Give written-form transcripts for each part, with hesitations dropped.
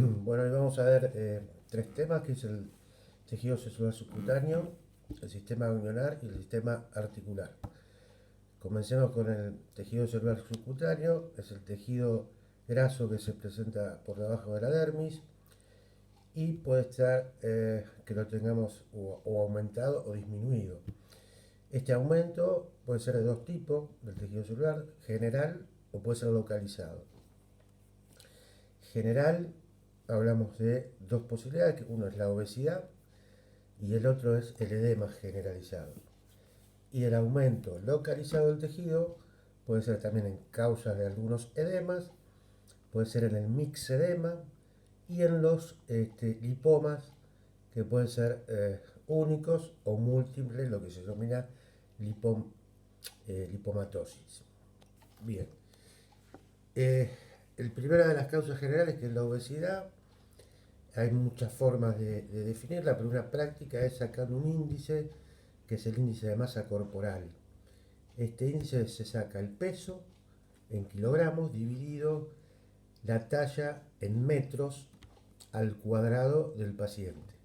Bueno, hoy vamos a ver tres temas, que es el tejido celular subcutáneo, el sistema ganglionar y el sistema articular. Comencemos con el tejido celular subcutáneo, es el tejido graso que se presenta por debajo de la dermis y puede estar que lo tengamos o aumentado o disminuido. Este aumento puede ser de dos tipos del tejido celular, general o puede ser localizado. General, hablamos de dos posibilidades, que uno es la obesidad y el otro es el edema generalizado. Y el aumento localizado del tejido puede ser también en causa de algunos edemas, puede ser en el mixedema y en los lipomas, que pueden ser únicos o múltiples, lo que se denomina lipomatosis. Bien, el primero de las causas generales, que es la obesidad, hay muchas formas de definirla, pero una práctica es sacando un índice, que es el índice de masa corporal. Este índice se saca el peso en kilogramos dividido la talla en metros al cuadrado del paciente.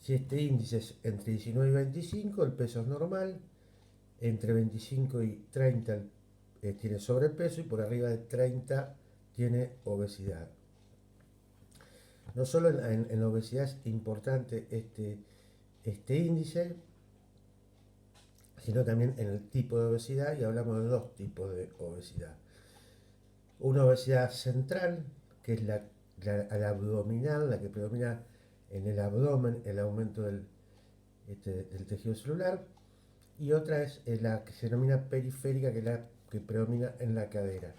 Si este índice es entre 19 y 25, el peso es normal, entre 25 y 30 tiene sobrepeso y por arriba de 30 tiene obesidad. No solo en la obesidad es importante este índice, sino también en el tipo de obesidad, y hablamos de dos tipos de obesidad. Una obesidad central, que es la abdominal, la que predomina en el abdomen, el aumento del tejido celular, y otra es la que se denomina periférica, que es la que predomina en la cadera.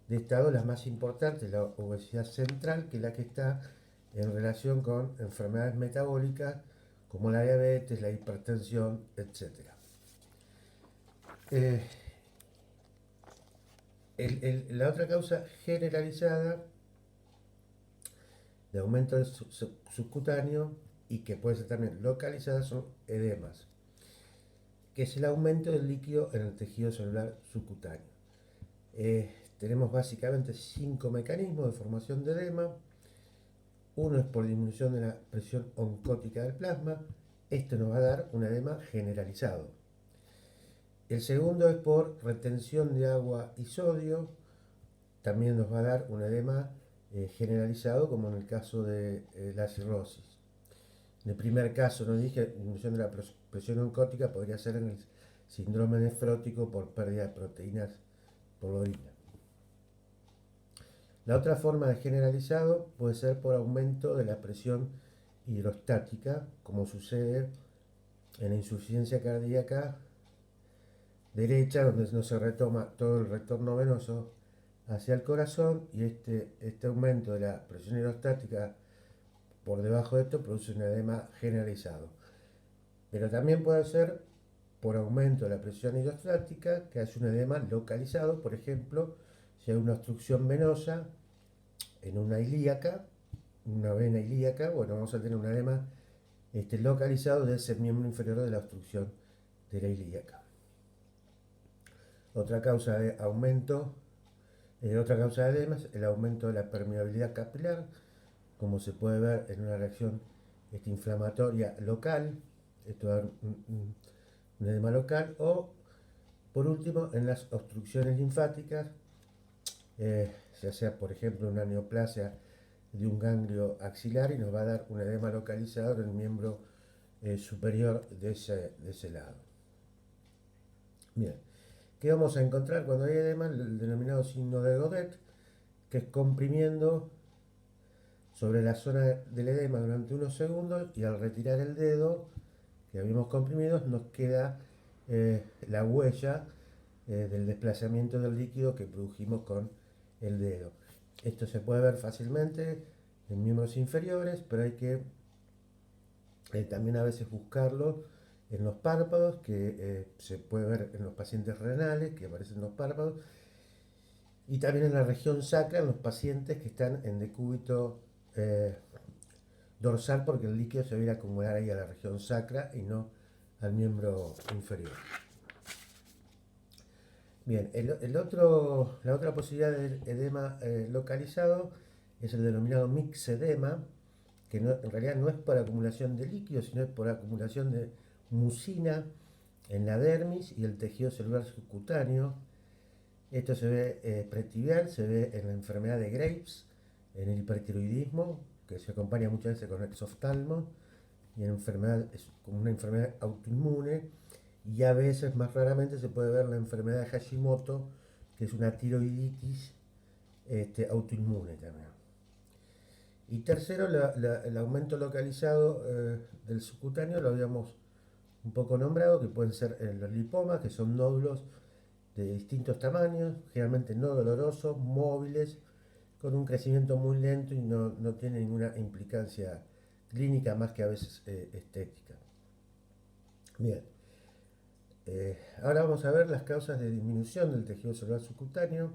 De estas dos, la más importante, la obesidad central, que es la que está en relación con enfermedades metabólicas como la diabetes, la hipertensión, etc. Eh, la otra causa generalizada de aumento del subcutáneo y que puede ser también localizada son edemas, que es el aumento del líquido en el tejido celular subcutáneo. Tenemos básicamente 5 mecanismos de formación de edema. Uno es por disminución de la presión oncótica del plasma. Esto nos va a dar un edema generalizado. El segundo es por retención de agua y sodio. También nos va a dar un edema generalizado, como en el caso de la cirrosis. En el primer caso, nos dije, disminución de la presión oncótica podría ser en el síndrome nefrótico por pérdida de proteínas por la orina. La otra forma de generalizado puede ser por aumento de la presión hidrostática, como sucede en la insuficiencia cardíaca derecha, donde no se retoma todo el retorno venoso hacia el corazón, y este aumento de la presión hidrostática por debajo de esto produce un edema generalizado. Pero también puede ser por aumento de la presión hidrostática, que hace un edema localizado, por ejemplo, si hay una obstrucción venosa en una ilíaca, una vena ilíaca, bueno, vamos a tener un edema localizado de ese miembro inferior de la obstrucción de la ilíaca. Otra causa de aumento, otra causa de edema es el aumento de la permeabilidad capilar, como se puede ver en una reacción inflamatoria local, esto es un edema local, o por último en las obstrucciones linfáticas, ya sea por ejemplo una neoplasia de un ganglio axilar, y nos va a dar un edema localizado en el miembro superior de ese lado. Bien, ¿qué vamos a encontrar cuando hay edema? El denominado signo de Godet, que es comprimiendo sobre la zona del edema durante unos segundos, y al retirar el dedo que habíamos comprimido nos queda la huella del desplazamiento del líquido que produjimos con el dedo. Esto se puede ver fácilmente en miembros inferiores, pero hay que también a veces buscarlo en los párpados, que se puede ver en los pacientes renales, que aparecen en los párpados, y también en la región sacra, en los pacientes que están en decúbito dorsal, porque el líquido se va a ir a acumular ahí a la región sacra y no al miembro inferior. Bien, la otra posibilidad del edema localizado es el denominado mixedema, que en realidad no es por acumulación de líquido, sino es por acumulación de mucina en la dermis y el tejido celular subcutáneo. Esto se ve pretibial, se ve en la enfermedad de Graves, en el hipertiroidismo, que se acompaña muchas veces con exoftalmo, y en enfermedad, es como una enfermedad autoinmune, y a veces, más raramente, se puede ver la enfermedad de Hashimoto, que es una tiroiditis autoinmune también. Y tercero, el aumento localizado del subcutáneo, lo habíamos un poco nombrado, que pueden ser los lipomas, que son nódulos de distintos tamaños, generalmente no dolorosos, móviles, con un crecimiento muy lento y no tiene ninguna implicancia clínica más que a veces estética. Bien, ahora vamos a ver las causas de disminución del tejido celular subcutáneo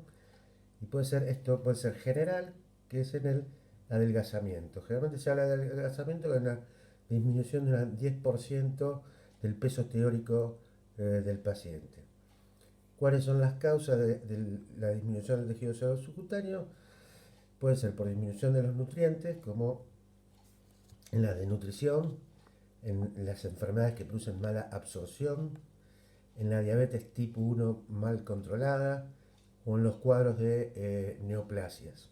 y esto puede ser general, que es en el adelgazamiento. Generalmente se habla de adelgazamiento con una disminución de un 10% del peso teórico del paciente. ¿Cuáles son las causas de la disminución del tejido celular subcutáneo? Puede ser por disminución de los nutrientes, como en la desnutrición, en las enfermedades que producen mala absorción, en la diabetes tipo 1 mal controlada o en los cuadros de neoplasias.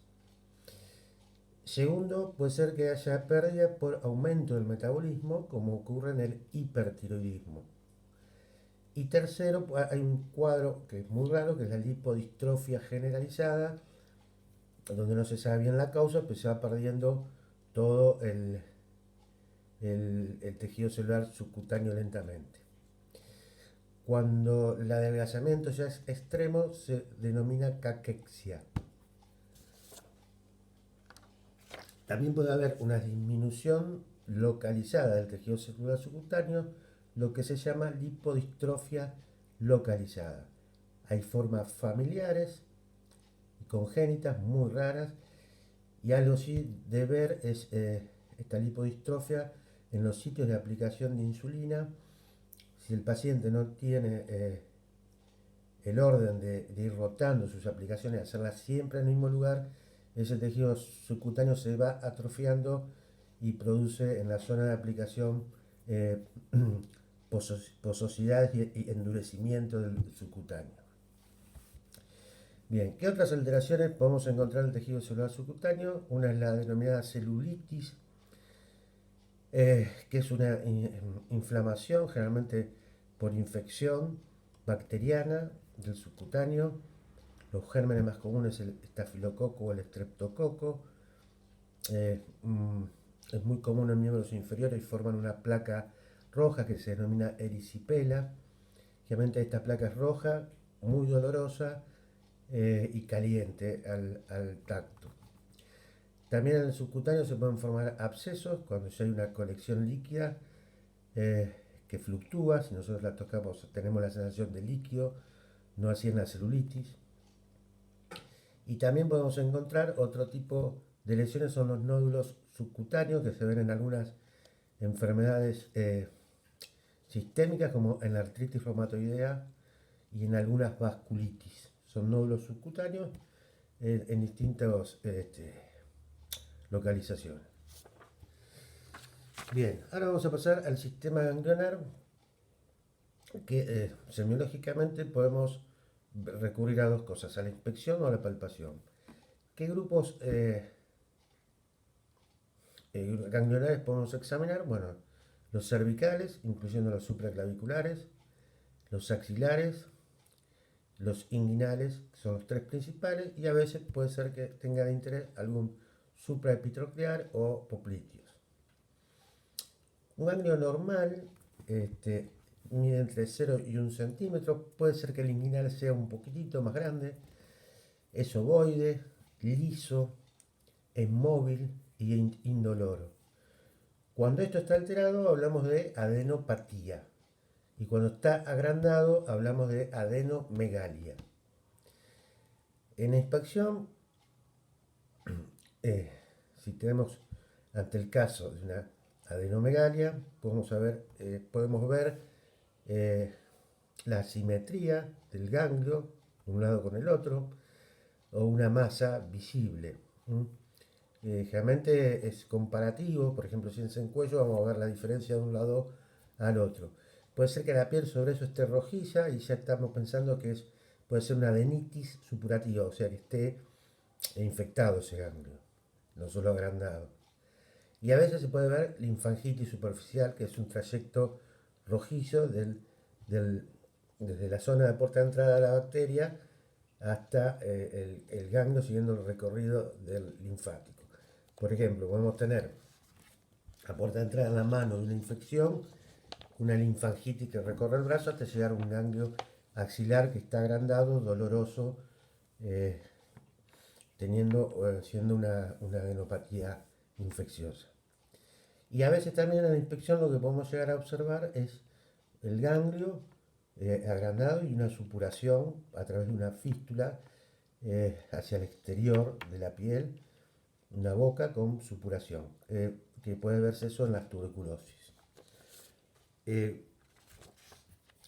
Segundo, puede ser que haya pérdida por aumento del metabolismo, como ocurre en el hipertiroidismo. Y tercero, hay un cuadro que es muy raro, que es la lipodistrofia generalizada, donde no se sabe bien la causa, pero se va perdiendo todo el tejido celular subcutáneo lentamente. Cuando el adelgazamiento ya es extremo, se denomina caquexia. También puede haber una disminución localizada del tejido celular subcutáneo, lo que se llama lipodistrofia localizada. Hay formas familiares y congénitas muy raras, y algo sí de ver es esta lipodistrofia en los sitios de aplicación de insulina. Si el paciente no tiene el orden de ir rotando sus aplicaciones, hacerlas siempre en el mismo lugar, ese tejido subcutáneo se va atrofiando y produce en la zona de aplicación eh, pososidades y endurecimiento del subcutáneo. Bien, ¿qué otras alteraciones podemos encontrar en el tejido celular subcutáneo? Una es la denominada celulitis, que es una inflamación generalmente por infección bacteriana del subcutáneo. Los gérmenes más comunes es el estafilococo o el estreptococo. Es muy común en miembros inferiores y forman una placa roja que se denomina erisipela. Generalmente esta placa es roja, muy dolorosa y caliente al tacto. También en el subcutáneo se pueden formar abscesos cuando ya hay una colección líquida que fluctúa. Si nosotros la tocamos tenemos la sensación de líquido, no así en la celulitis. Y también podemos encontrar otro tipo de lesiones, son los nódulos subcutáneos, que se ven en algunas enfermedades sistémicas como en la artritis reumatoidea y en algunas vasculitis. Son nódulos subcutáneos en distintas localizaciones. Bien, ahora vamos a pasar al sistema ganglionar, que semiológicamente podemos recurrir a dos cosas, a la inspección o a la palpación. ¿Qué grupos ganglionares podemos examinar? Bueno, los cervicales, incluyendo los supraclaviculares, los axilares, los inguinales, que son los tres principales, y a veces puede ser que tenga de interés algún supraepitroclear o popliteos. Un ganglio normal mide entre 0 y 1 centímetro, puede ser que el inguinal sea un poquitito más grande, es ovoide, liso, es móvil y indoloro. Cuando esto está alterado hablamos de adenopatía, y cuando está agrandado hablamos de adenomegalia. En la inspección, si tenemos ante el caso de una adenomegalia, podemos ver la asimetría del ganglio de un lado con el otro, o una masa visible. generalmente es comparativo. Por ejemplo, si es en cuello, vamos a ver la diferencia de un lado al otro. Puede ser que la piel sobre eso esté rojiza y ya estamos pensando que puede ser una adenitis supurativa, o sea que esté infectado ese ganglio, no solo agrandado. Y a veces se puede ver linfangitis superficial, que es un trayecto rojizo del- desde la zona de puerta de entrada de la bacteria hasta el ganglio siguiendo el recorrido del linfático. Por ejemplo, podemos tener a puerta de entrada en la mano de una infección, una linfangitis que recorre el brazo hasta llegar a un ganglio axilar que está agrandado, doloroso, eh, siendo una adenopatía infecciosa. Y a veces también en la inspección lo que podemos llegar a observar es el ganglio agrandado y una supuración a través de una fístula hacia el exterior de la piel, una boca con supuración, que puede verse eso en las tuberculosis. Eh,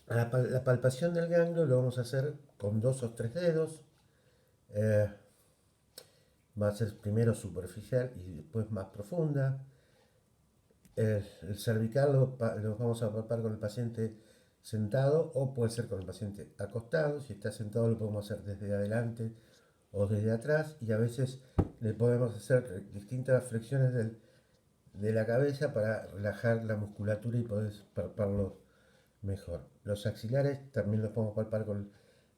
la palpación del ganglio lo vamos a hacer con 2 o 3 dedos. eh, Va a ser primero superficial y después más profunda. El cervical lo vamos a palpar con el paciente sentado o puede ser con el paciente acostado. Si está sentado lo podemos hacer desde adelante o desde atrás, y a veces le podemos hacer distintas flexiones de la cabeza para relajar la musculatura y poder palparlo mejor. Los axilares también los podemos palpar con el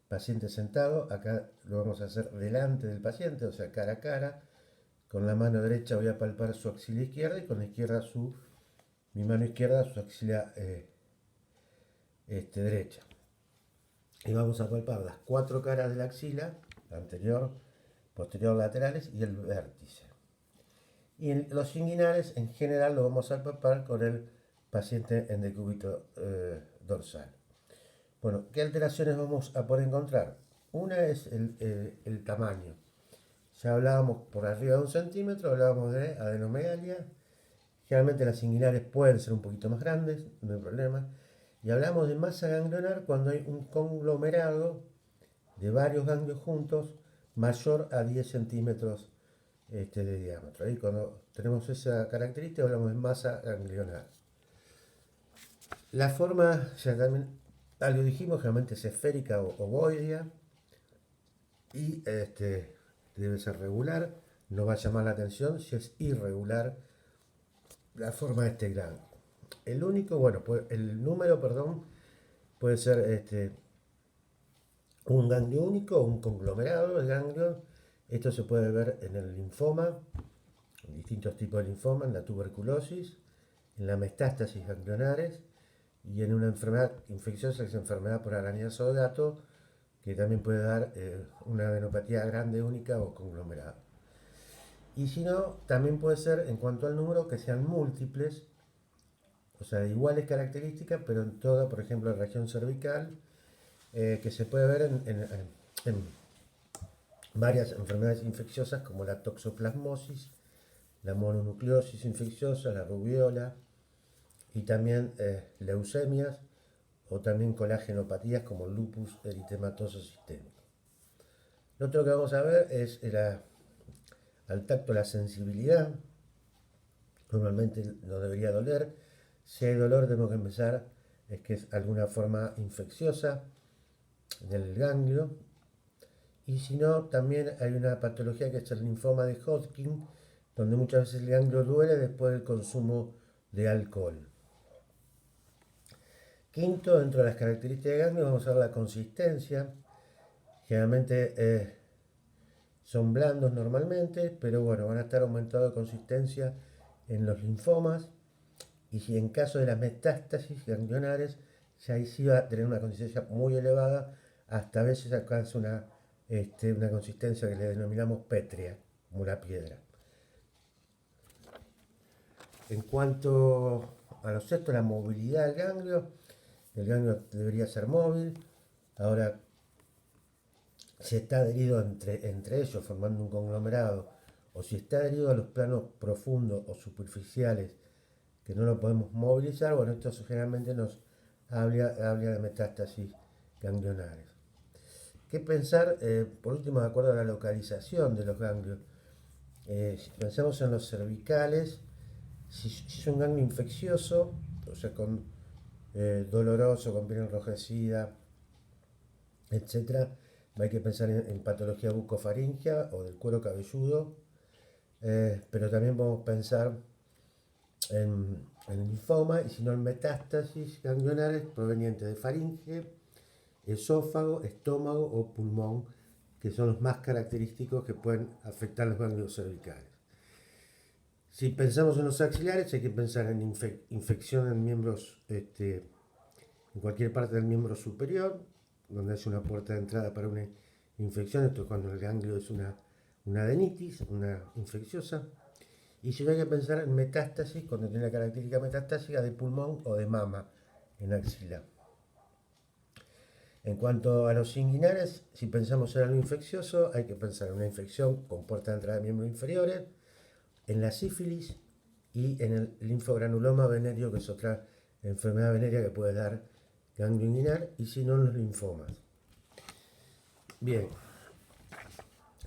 paciente sentado. Acá lo vamos a hacer delante del paciente, o sea, cara a cara. Con la mano derecha voy a palpar su axila izquierda y con la izquierda mi mano izquierda su axila derecha. Y vamos a palpar las 4 caras de la axila, anterior, posterior, laterales y el vértice. Y los inguinales en general lo vamos a palpar con el paciente en decúbito dorsal. Bueno, ¿qué alteraciones vamos a poder encontrar? Una es el tamaño. Ya hablábamos por arriba de 1 centímetro, hablábamos de adenomegalia. Generalmente las inguinales pueden ser un poquito más grandes, no hay problema. Y hablamos de masa ganglionar cuando hay un conglomerado de varios ganglios juntos mayor a 10 centímetros de diámetro. Ahí cuando tenemos esa característica hablamos de masa ganglionar. La forma, ya también algo dijimos, generalmente es esférica o ovoidea y debe ser regular. No va a llamar la atención si es irregular la forma de este grano. El número, perdón, puede ser un ganglio único o un conglomerado de ganglios. Esto se puede ver en el linfoma, en distintos tipos de linfoma, en la tuberculosis, en la metástasis ganglionares y en una enfermedad infecciosa que es enfermedad por arañazo de gato, que también puede dar una adenopatía grande única o conglomerado. Y si no, también puede ser en cuanto al número que sean múltiples, o sea, de iguales características, pero en toda, por ejemplo, la región cervical, que se puede ver en varias enfermedades infecciosas como la toxoplasmosis, la mononucleosis infecciosa, la rubiola y también leucemias o también colagenopatías como lupus eritematoso sistémico. Lo otro que vamos a ver es al tacto la sensibilidad. Normalmente no debería doler. Si hay dolor tenemos que empezar, es que es alguna forma infecciosa del ganglio. Y si no, también hay una patología que es el linfoma de Hodgkin, donde muchas veces el ganglio duele después del consumo de alcohol. Quinto, dentro de las características de ganglio vamos a ver la consistencia. Generalmente son blandos normalmente, pero bueno, van a estar aumentados de consistencia en los linfomas. Y si en caso de las metástasis ganglionares, ya ahí sí va a tener una consistencia muy elevada, hasta a veces alcanza una consistencia que le denominamos pétrea, como la piedra. En cuanto a los sextos, la movilidad del ganglio, el ganglio debería ser móvil. Ahora, si está adherido entre ellos formando un conglomerado, o si está adherido a los planos profundos o superficiales que no lo podemos movilizar, bueno, esto generalmente nos habla de metástasis ganglionares. ¿Qué pensar, por último, de acuerdo a la localización de los ganglios? Si pensamos en los cervicales, si es un ganglio infeccioso, o sea, doloroso, con piel enrojecida, etcétera, hay que pensar en patología bucofaringea o del cuero cabelludo, pero también podemos pensar en linfoma y si no en metástasis ganglionares provenientes de faringe, esófago, estómago o pulmón, que son los más característicos que pueden afectar los ganglios cervicales. Si pensamos en los axilares, hay que pensar en infección en miembros, en cualquier parte del miembro superior, donde es una puerta de entrada para una infección. Esto es cuando el ganglio es una adenitis, una infecciosa. Y si no, hay que pensar en metástasis, cuando tiene la característica metastásica de pulmón o de mama en axila. En cuanto a los inguinales, si pensamos en algo infeccioso, hay que pensar en una infección con puerta de entrada de miembros inferiores, en la sífilis y en el linfogranuloma venéreo, que es otra enfermedad venérea que puede dar ganglio inguinal, y si no en los linfomas. Bien,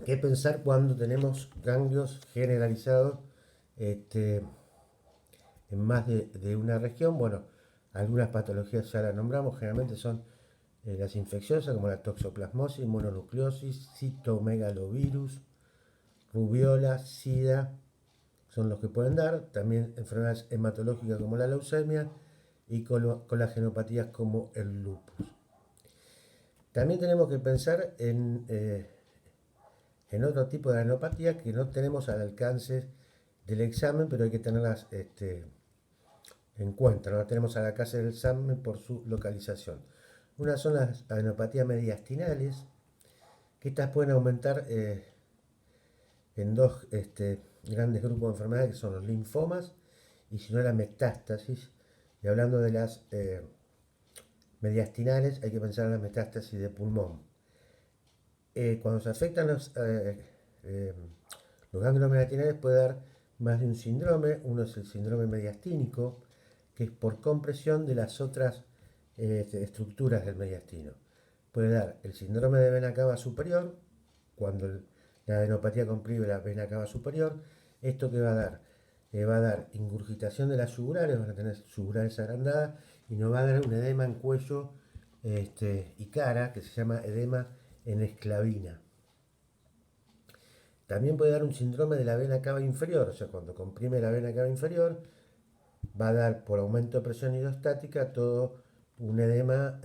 ¿qué pensar cuando tenemos ganglios generalizados en más de una región? Bueno, algunas patologías ya las nombramos, generalmente son las infecciosas como la toxoplasmosis, mononucleosis, citomegalovirus, rubiola, sida, son los que pueden dar. También enfermedades hematológicas como la leucemia y colagenopatías como el lupus. También tenemos que pensar en otro tipo de adenopatía que no tenemos al alcance del examen, pero hay que tenerlas en cuenta, no las tenemos al alcance del examen por su localización. Una son las adenopatías mediastinales, que estas pueden aumentar en dos grandes grupos de enfermedades, que son los linfomas y si no la metástasis. Y hablando de las mediastinales, hay que pensar en la metástasis de pulmón. Cuando se afectan los ganglios mediastinales puede dar más de un síndrome. Uno es el síndrome mediastínico, que es por compresión de las otras estructuras del mediastino. Puede dar el síndrome de vena cava superior, cuando la adenopatía comprime la vena cava superior. ¿Esto qué va a dar? Va a dar ingurgitación de las yugulares, van a tener yugulares agrandadas y nos va a dar un edema en cuello y cara, que se llama edema en esclavina. También puede dar un síndrome de la vena cava inferior, o sea, cuando comprime la vena cava inferior, va a dar por aumento de presión hidrostática todo un edema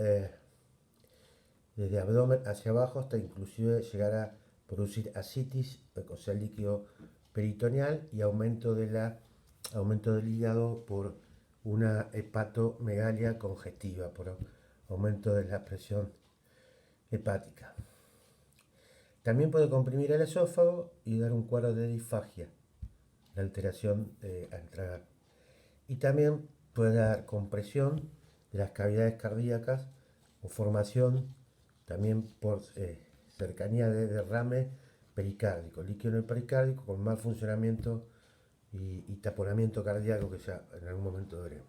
desde abdomen hacia abajo hasta inclusive llegar a producir ascitis, o sea, líquido peritoneal y aumento del hígado por una hepatomegalia congestiva, por aumento de la presión hepática. También puede comprimir el esófago y dar un cuadro de disfagia, la alteración al tragar. Y también puede dar compresión de las cavidades cardíacas o formación también por cercanía de derrame pericárdico, líquido en el pericárdico con mal funcionamiento y taponamiento cardíaco, que ya en algún momento veremos.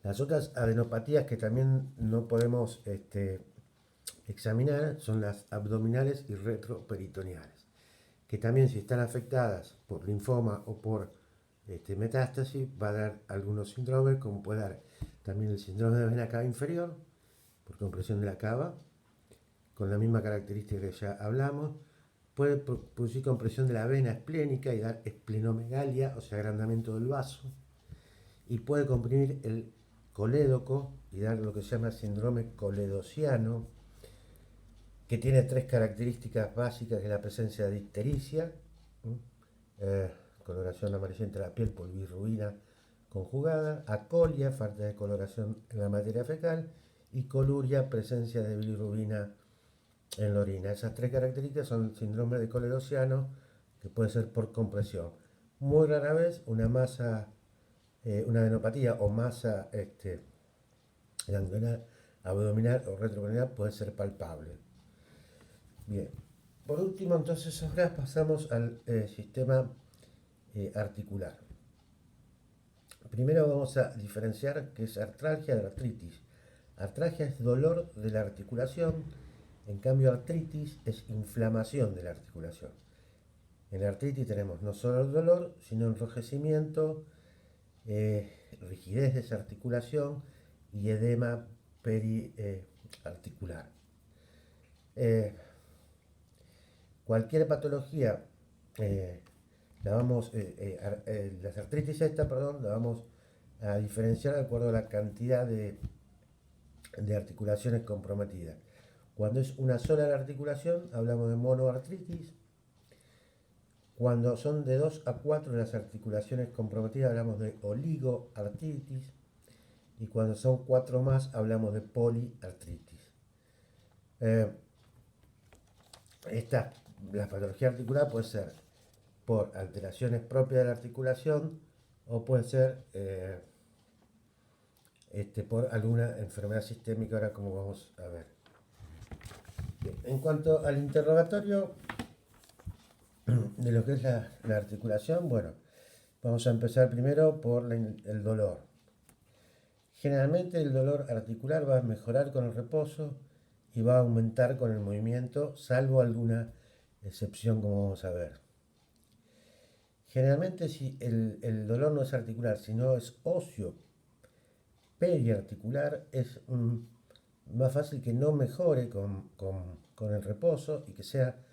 Las otras adenopatías que también no podemos examinar son las abdominales y retroperitoneales, que también si están afectadas por linfoma o por metástasis va a dar algunos síndromes, como puede dar también el síndrome de vena cava inferior, por compresión de la cava, con la misma característica que ya hablamos. Puede producir compresión de la vena esplénica y dar esplenomegalia, o sea, agrandamiento del vaso. Y puede comprimir el colédoco y dar lo que se llama síndrome coledociano, que tiene tres características básicas, que es la presencia de ictericia, coloración amarillenta de la piel por bilirrubina conjugada, acolia, falta de coloración en la materia fecal, y coluria, presencia de bilirrubina en la orina. Esas tres características son el síndrome de coledociano, que puede ser por compresión. Muy rara vez una masa, una adenopatía o masa ganglionar abdominal o retroperitoneal puede ser palpable. Bien, por último entonces ahora pasamos al sistema articular. Primero vamos a diferenciar qué es artralgia de artritis. Artralgia es dolor de la articulación, en cambio artritis es inflamación de la articulación. En la artritis tenemos no solo el dolor, sino enrojecimiento, rigidez de esa articulación y edema periarticular. Cualquier patología, las artritis esta, perdón, la vamos a diferenciar de acuerdo a la cantidad de articulaciones comprometidas. Cuando es una sola la articulación, hablamos de monoartritis. Cuando son de 2 a 4 las articulaciones comprometidas, hablamos de oligoartritis. Y cuando son 4 más, hablamos de poliartritis. La patología articular puede ser por alteraciones propias de la articulación o puede ser por alguna enfermedad sistémica, ahora como vamos a ver. Bien, en cuanto al interrogatorio de lo que es la articulación, bueno, vamos a empezar primero por el dolor. Generalmente el dolor articular va a mejorar con el reposo y va a aumentar con el movimiento, salvo alguna excepción como vamos a ver. Generalmente si el dolor no es articular, sino es óseo periarticular, es más fácil que no mejore con el reposo y que sea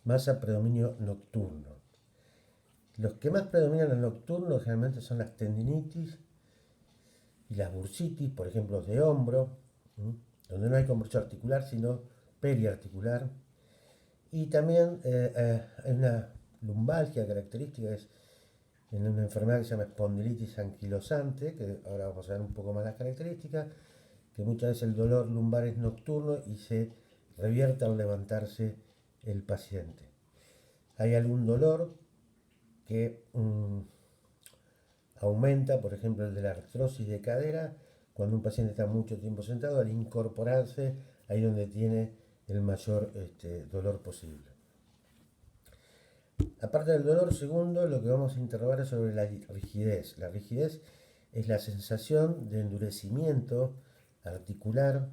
más a predominio nocturno. Los que más predominan en nocturno generalmente son las tendinitis y las bursitis, por ejemplo, de hombro, donde no hay conversión articular, sino periarticular. Y también hay una lumbalgia característica, es en una enfermedad que se llama espondilitis anquilosante, que ahora vamos a ver un poco más las características, que muchas veces el dolor lumbar es nocturno y se revierte al levantarse el paciente. Hay algún dolor que aumenta, por ejemplo el de la artrosis de cadera, cuando un paciente está mucho tiempo sentado, al incorporarse ahí donde tiene el mayor dolor posible. Aparte del dolor, segundo, lo que vamos a interrogar es sobre la rigidez. La rigidez es la sensación de endurecimiento articular,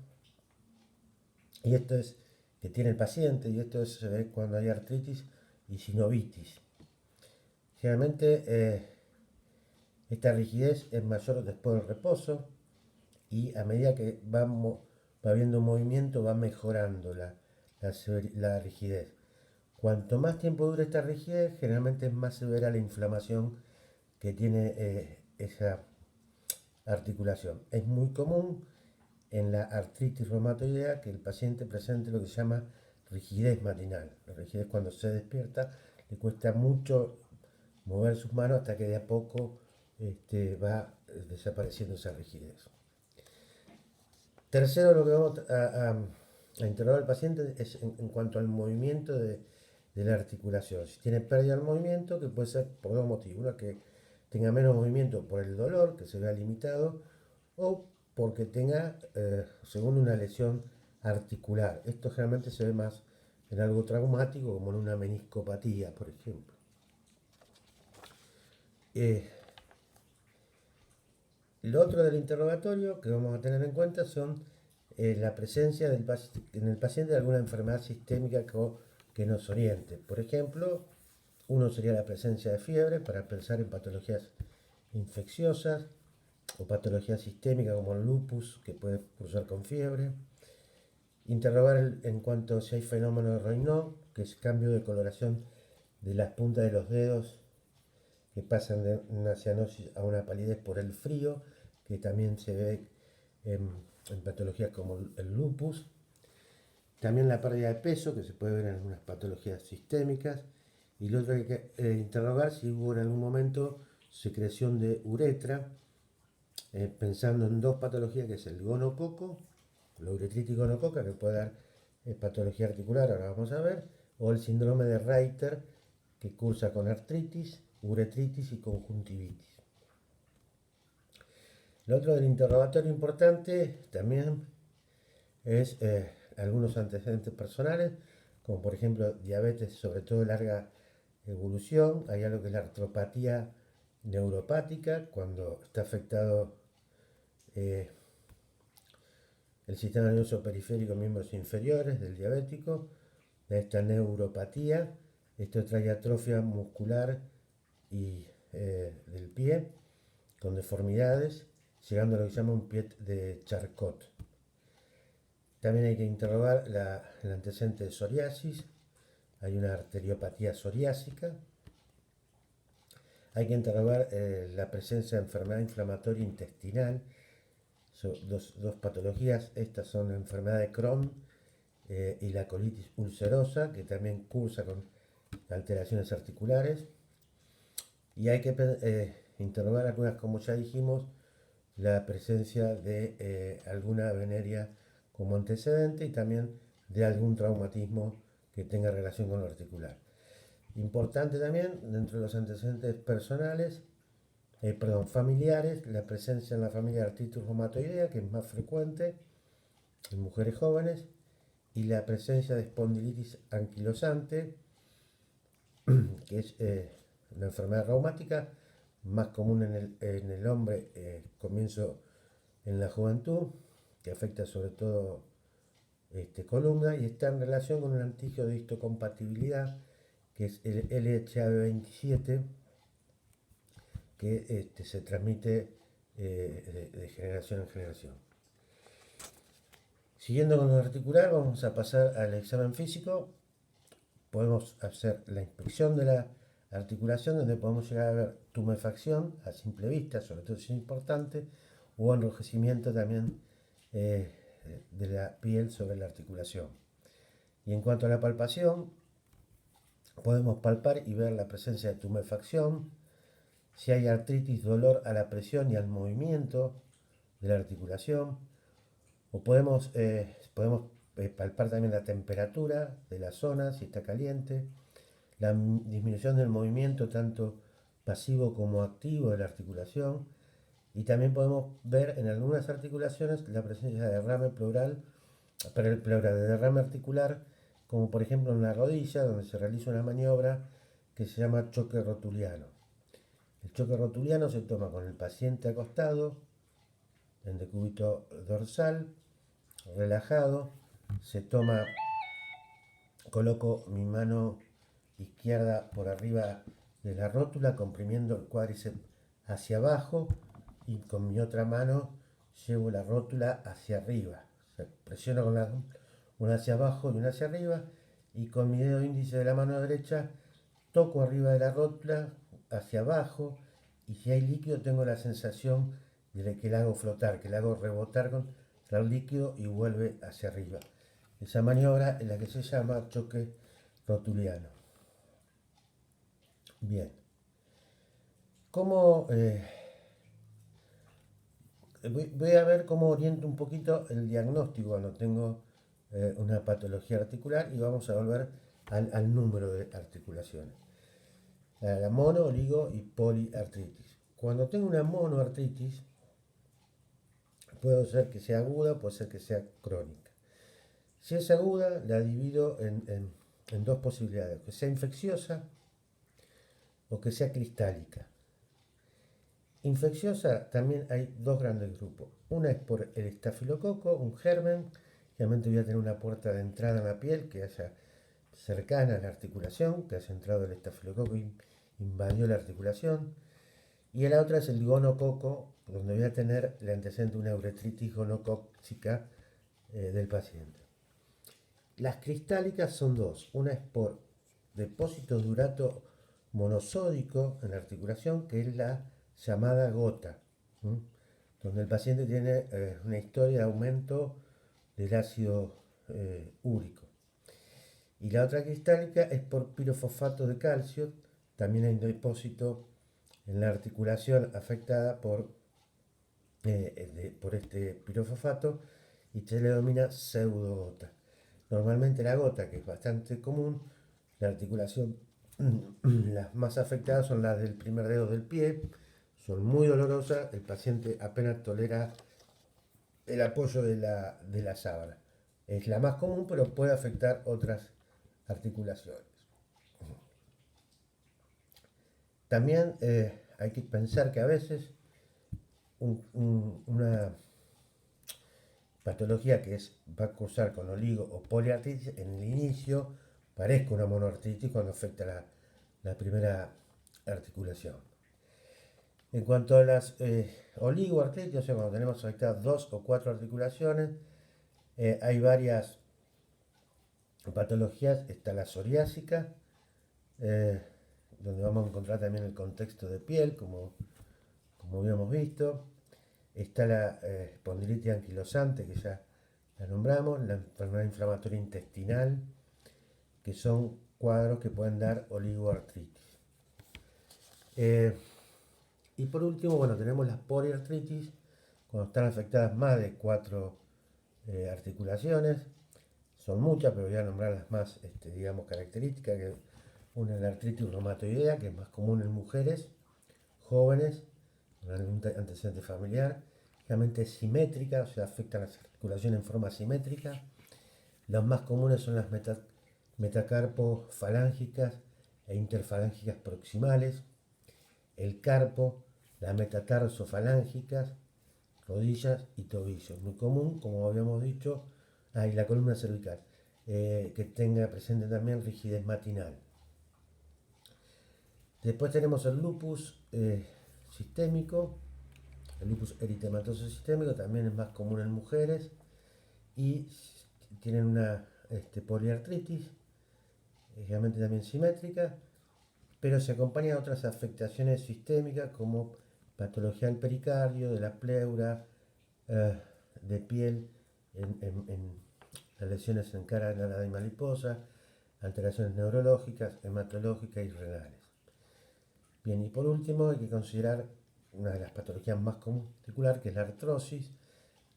y esto es que tiene el paciente, y esto se ve cuando hay artritis y sinovitis. Generalmente esta rigidez es mayor después del reposo y a medida que va habiendo movimiento va mejorando la rigidez. Cuanto más tiempo dure esta rigidez, generalmente es más severa la inflamación que tiene esa articulación. Es muy común en la artritis reumatoidea que el paciente presente lo que se llama rigidez matinal. La rigidez cuando se despierta le cuesta mucho mover sus manos hasta que de a poco va desapareciendo esa rigidez. Tercero, lo que vamos a interrogar al paciente es en cuanto al movimiento de la articulación. Si tiene pérdida del movimiento, que puede ser por dos motivos. Uno, que tenga menos movimiento por el dolor, que se vea limitado, o porque tenga, según una lesión articular. Esto generalmente se ve más en algo traumático, como en una meniscopatía, por ejemplo. Lo otro del interrogatorio que vamos a tener en cuenta son la presencia en el paciente de alguna enfermedad sistémica que nos oriente. Por ejemplo, uno sería la presencia de fiebre, para pensar en patologías infecciosas o patologías sistémicas como el lupus, que puede cursar con fiebre. Interrogar en cuanto a si hay fenómeno de Raynaud, que es cambio de coloración de las puntas de los dedos, que pasan de una cianosis a una palidez por el frío, que también se ve en patologías como el lupus. También la pérdida de peso, que se puede ver en algunas patologías sistémicas. Y lo otro que hay que interrogar si hubo en algún momento secreción de uretra, pensando en dos patologías, que es el gonococo, la uretritis gonococa, que puede dar patología articular, ahora vamos a ver, o el síndrome de Reiter, que cursa con artritis, uretritis y conjuntivitis. Lo otro del interrogatorio importante también es algunos antecedentes personales, como por ejemplo diabetes, sobre todo de larga evolución. Hay algo que es la artropatía neuropática, cuando está afectado el sistema nervioso periférico, miembros inferiores del diabético, de esta neuropatía, Esto trae atrofia muscular y del pie, con deformidades, llegando a lo que se llama un pie de Charcot. También hay que interrogar el antecedente de psoriasis, hay una arteriopatía psoriásica. Hay que interrogar la presencia de enfermedad inflamatoria intestinal, son dos patologías. Estas son la enfermedad de Crohn y la colitis ulcerosa, que también cursa con alteraciones articulares. Y hay que interrogar algunas, como ya dijimos, la presencia de alguna veneria como antecedente y también de algún traumatismo que tenga relación con lo articular. Importante también, dentro de los antecedentes personales, familiares, la presencia en la familia de artritis reumatoidea, que es más frecuente en mujeres jóvenes, y la presencia de espondilitis anquilosante, que es una enfermedad reumática más común en el hombre, comienzo en la juventud, que afecta sobre todo columna y está en relación con un antígeno de histocompatibilidad, que es el LHA27, que se transmite de generación en generación. Siguiendo con lo articular, vamos a pasar al examen físico. Podemos hacer la inspección de la articulación, donde podemos llegar a ver tumefacción a simple vista, sobre todo si es importante, o enrojecimiento también de la piel sobre la articulación. Y en cuanto a la palpación, podemos palpar y ver la presencia de tumefacción, si hay artritis, dolor a la presión y al movimiento de la articulación, o podemos palpar también la temperatura de la zona, si está caliente, la disminución del movimiento tanto pasivo como activo de la articulación, y también podemos ver en algunas articulaciones la presencia de derrame pleural, de derrame articular, como por ejemplo en la rodilla, donde se realiza una maniobra que se llama choque rotuliano. El choque rotuliano se toma con el paciente acostado, en decúbito dorsal, relajado. Se toma, coloco mi mano izquierda por arriba de la rótula, comprimiendo el cuádriceps hacia abajo, y con mi otra mano llevo la rótula hacia arriba. O sea, presiono con una hacia abajo y una hacia arriba, y con mi dedo índice de la mano derecha toco arriba de la rótula hacia abajo, y si hay líquido tengo la sensación de que la hago flotar, que la hago rebotar contra el líquido y vuelve hacia arriba. Esa maniobra es la que se llama choque rotuliano. Bien. ¿Cómo, voy a ver cómo oriento un poquito el diagnóstico cuando tengo una patología articular, y vamos a volver al número de articulaciones. La mono, oligo y poliartritis. Cuando tengo una monoartritis, puede ser que sea aguda, puede ser que sea crónica. Si es aguda, la divido en dos posibilidades: que sea infecciosa o que sea cristálica. Infecciosa también hay dos grandes grupos. Una es por el estafilococo, un germen. Realmente voy a tener una puerta de entrada en la piel que haya cercana a la articulación, que haya entrado el estafilococo y invadió la articulación. Y la otra es el gonococo, donde voy a tener el antecedente de una uretritis gonocócica del paciente. Las cristálicas son dos. Una es por depósitos de urato monosódico en la articulación, que es la llamada gota, donde el paciente tiene una historia de aumento del ácido úrico. Y la otra cristálica es por pirofosfato de calcio. También hay un depósito en la articulación afectada por este pirofosfato, y se le denomina pseudogota. Normalmente la gota, que es bastante común, la articulación, las más afectadas son las del primer dedo del pie, son muy dolorosas, el paciente apenas tolera el apoyo de la sábana. Es la más común, pero puede afectar otras articulaciones. También hay que pensar que a veces una patología que va a cursar con oligo o poliartritis en el inicio parezca una monoartritis cuando afecta la primera articulación. En cuanto a las oligoartritis, o sea, cuando tenemos afectadas 2 o 4 articulaciones, hay varias patologías. Está la psoriásica, donde vamos a encontrar también el contexto de piel, como habíamos visto. Está la espondilitis anquilosante, que ya la nombramos, la enfermedad inflamatoria intestinal, que son cuadros que pueden dar oligoartritis. Y por último, bueno, tenemos las poliartritis, cuando están afectadas más de 4 articulaciones. Son muchas, pero voy a nombrar las más, digamos, características. Que una es la artritis reumatoidea, que es más común en mujeres jóvenes, con algún antecedente familiar. Realmente es simétrica, o sea, afecta a las articulaciones en forma simétrica. Las más comunes son las metacarpofalángicas e interfalángicas proximales, el carpo, las metatarsofalángicas, rodillas y tobillos. Muy común, como habíamos dicho, y la columna cervical, que tenga presente también rigidez matinal. Después tenemos el lupus sistémico, el lupus eritematoso sistémico, también es más común en mujeres y tienen una poliartritis, realmente también simétrica, pero se acompaña de otras afectaciones sistémicas como patología del pericardio, de la pleura, de piel, en las lesiones en cara, nada y mariposa, alteraciones neurológicas, hematológicas y renales. Bien, y por último hay que considerar una de las patologías más comunes articular, que es la artrosis,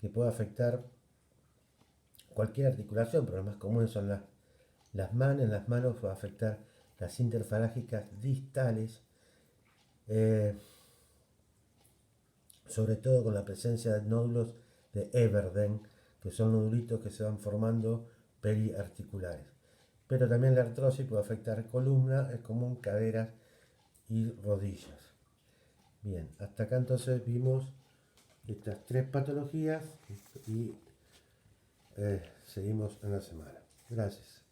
que puede afectar cualquier articulación, pero las más comunes son las manos. En las manos puede afectar las interfalángicas distales, sobre todo con la presencia de nódulos de Everden, que son nodulitos que se van formando periarticulares. Pero también la artrosis puede afectar columna, es común, caderas y rodillas. Bien, hasta acá entonces vimos estas 3 patologías y seguimos en la semana. Gracias.